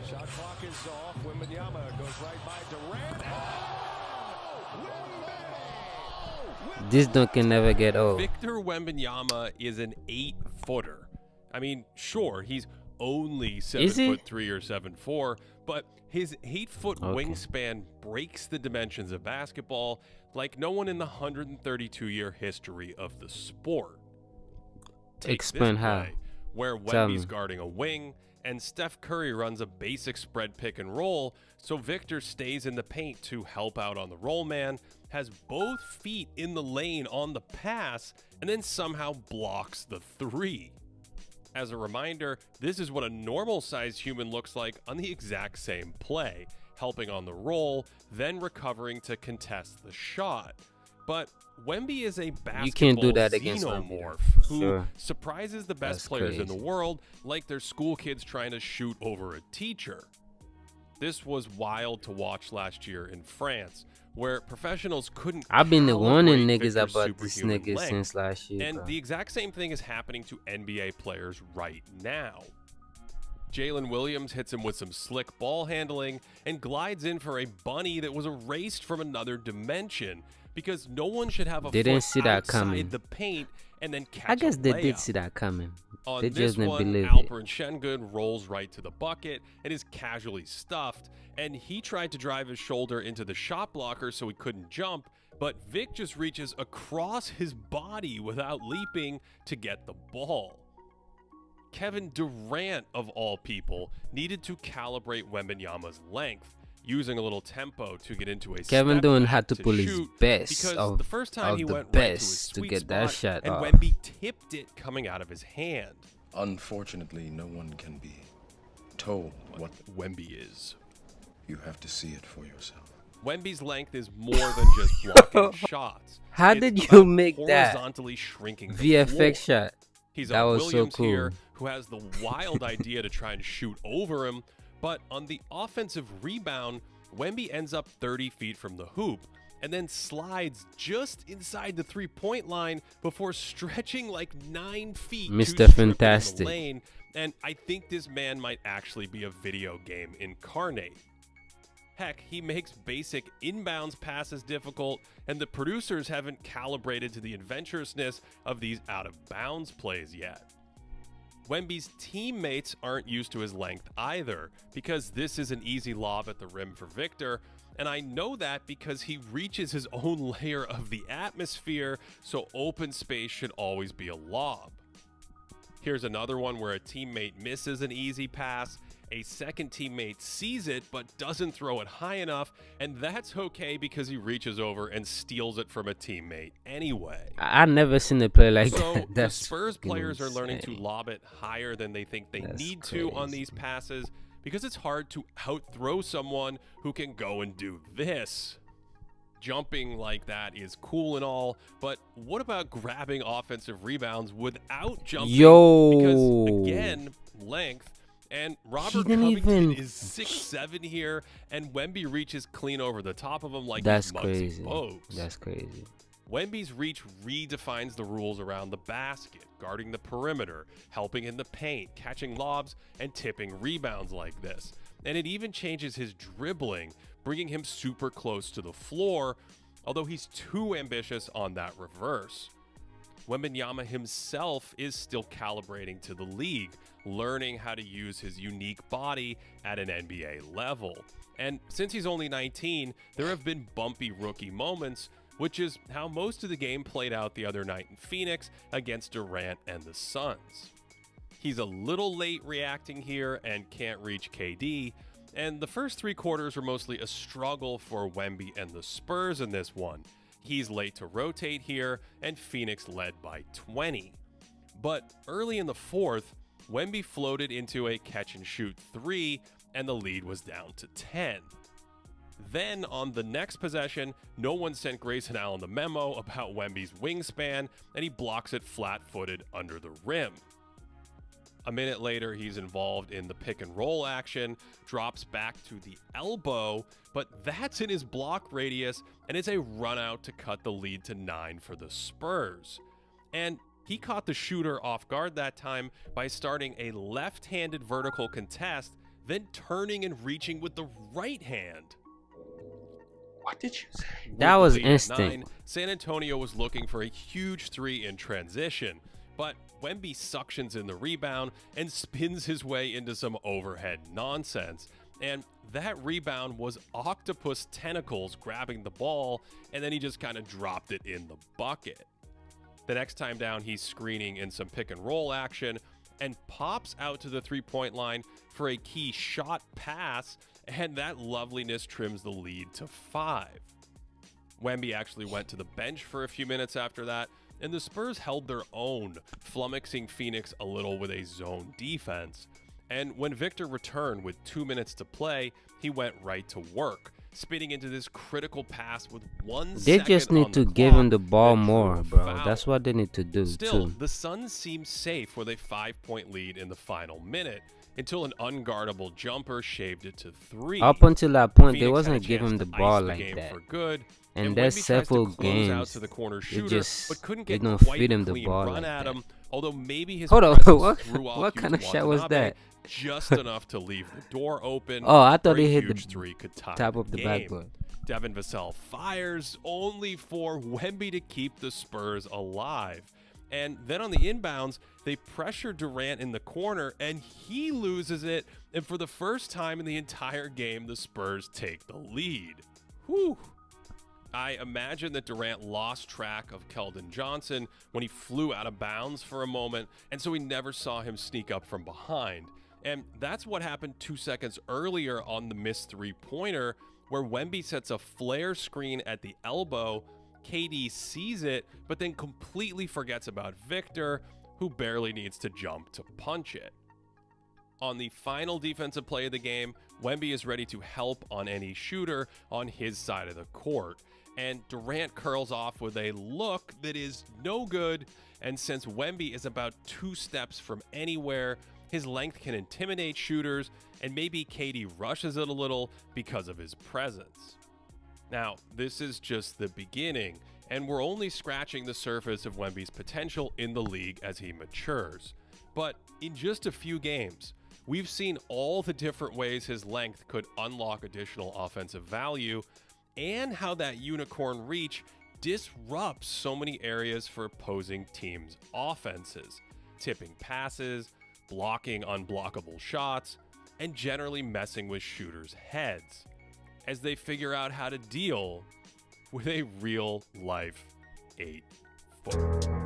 Shot clock is off. Wembanyama goes right by Durant. This dunk can never get old. Victor Wembanyama is an 8-footer. I mean, sure, he's only 7'3" or 7'4", but his 8-foot wingspan breaks the dimensions of basketball like no one in the 132-year history of the sport. Explain how. Where Wemby's guarding a wing and Steph Curry runs a basic spread pick and roll, so Victor stays in the paint to help out on the roll man, has both feet in the lane on the pass, and then somehow blocks the three. As a reminder, this is what a normal-sized human looks like on the exact same play, helping on the roll, then recovering to contest the shot. But Wemby is a basketball you can't do that against xenomorph who surprises the best players in the world like they're school kids trying to shoot over a teacher. This was wild to watch last year in France, where professionals couldn't. I've been warning niggas Victor's about this superhuman nigga length. since last year. And bro. the exact same thing is happening to NBA players right now. Jalen Williams hits him with some slick ball handling and glides in for a bunny that was erased from another dimension because no one should have a foot see that outside coming. the paint and then catch I guess a they layup. did see that coming. On They this just didn't one, believe it. Alperen Şengün rolls right to the bucket and is casually stuffed, and he tried to drive his shoulder into the shot blocker so he couldn't jump, but Vic just reaches across his body without leaping to get the ball. Kevin Durant, of all people, needed to calibrate Wembanyama's length, using a little tempo to get into a Kevin step Durant back had to pull his shoot, best because of- the first time of he the went right to his best to sweet get that spot, shot and off. Wemby tipped it coming out of his hand. Unfortunately, no one can be told what Wemby is. you have to see it for yourself. Wemby's length is more than just blocking shots. How It's did you about make that horizontally shrinking the VFX floor. shot? He's That a was so Williams cool. here who has the wild idea to try and shoot over him, but on the offensive rebound, Wemby ends up 30 feet from the hoop and then slides just inside the three-point line before stretching like 9 feet to Mr. strip it in the Fantastic. lane. And I think this man might actually be a video game incarnate. Heck, he makes basic inbounds passes difficult, and the producers haven't calibrated to the adventurousness of these out-of-bounds plays yet. Wemby's teammates aren't used to his length either, because this is an easy lob at the rim for Victor, and I know that because he reaches his own layer of the atmosphere, so open space should always be a lob. Here's another one where a teammate misses an easy pass, a second teammate sees it but doesn't throw it high enough, and that's okay because he reaches over and steals it from a teammate anyway. I never seen a play like So that. the That's Spurs players are learning to insane. lob it higher than they think they That's need to on crazy. these passes because it's hard to out-throw someone who can go and do this. Jumping like that is cool and all, but what about grabbing offensive rebounds without jumping? Yo. Because again, length. And Robert didn't Covington even- is 6'7" here, and Wemby reaches clean over the top of him like That's he's Muggsy crazy. Bogues. That's crazy. Wemby's reach redefines the rules around the basket, guarding the perimeter, helping in the paint, catching lobs, and tipping rebounds like this. And it even changes his dribbling, bringing him super close to the floor, although he's too ambitious on that reverse. Wembanyama himself is still calibrating to the league, learning how to use his unique body at an NBA level. And since he's only 19, there have been bumpy rookie moments, which is how most of the game played out the other night in Phoenix against Durant and the Suns. He's a little late reacting here and can't reach KD, and the first 3 quarters were mostly a struggle for Wemby and the Spurs in this one. He's late to rotate here, and Phoenix led by 20. But early in the fourth, Wemby floated into a catch-and-shoot 3, and the lead was down to 10. Then, on the next possession, no one sent Grayson Allen the memo about Wemby's wingspan, and he blocks it flat-footed under the rim. A minute later, he's involved in the pick-and-roll action, drops back to the elbow, but that's in his block radius, and it's a run-out to cut the lead to 9 for the Spurs. And he caught the shooter off guard that time by starting a left-handed vertical contest then turning and reaching with the right hand. What did you say? That was With the lead at instant. 9, San Antonio was looking for a huge 3 in transition, but Wemby suctions in the rebound and spins his way into some overhead nonsense. And that rebound was octopus tentacles grabbing the ball, and then he just kind of dropped it in the bucket. The next time down, he's screening in some pick and roll action and pops out to the three-point line for a key shot pass, and that loveliness trims the lead to 5. Wemby actually went to the bench for a few minutes after that, and the Spurs held their own, flummoxing Phoenix a little with a zone defense. And when Victor returned with 2 minutes to play, he went right to work, spinning into this critical pass with 1 They second just on need to the give clock him the ball and drew more, a bro. foul. That's what they need to do Still, too. the Suns seemed safe with a 5-point lead in the final minute until an unguardable jumper shaved it to 3. Up until that point, they Phoenix wasn't had a giving him chance the to ball ice the like game that. for good, And Wemby there's tries to several close out games. to the corner It shooter, just but couldn't they get don't quite feed a him the clean ball run like at that. him. Although maybe his Hold on, presence what- threw off what kind of Yuta shot was Watanabe that? just enough to leave the door open. Oh, I thought where a he hit the huge 3 could tie top of the game. backboard. Devin Vassell fires only for Wemby to keep the Spurs alive. And then on the inbounds, they pressure Durant in the corner, and he loses it. And for the first time in the entire game, the Spurs take the lead. Whew. I imagine that Durant lost track of Keldon Johnson when he flew out of bounds for a moment, and so we never saw him sneak up from behind. And that's what happened 2 seconds earlier on the missed three-pointer, where Wemby sets a flare screen at the elbow. KD sees it, but then completely forgets about Victor, who barely needs to jump to punch it. On the final defensive play of the game, Wemby is ready to help on any shooter on his side of the court. And Durant curls off with a look that is no good. And since Wemby is about 2 steps from anywhere, his length can intimidate shooters, and maybe KD rushes it a little because of his presence. Now, this is just the beginning, and we're only scratching the surface of Wemby's potential in the league as he matures. But in just a few games, we've seen all the different ways his length could unlock additional offensive value, and how that unicorn reach disrupts so many areas for opposing teams' offenses, tipping passes, blocking unblockable shots, and generally messing with shooters' heads as they figure out how to deal with a real-life 8-foot.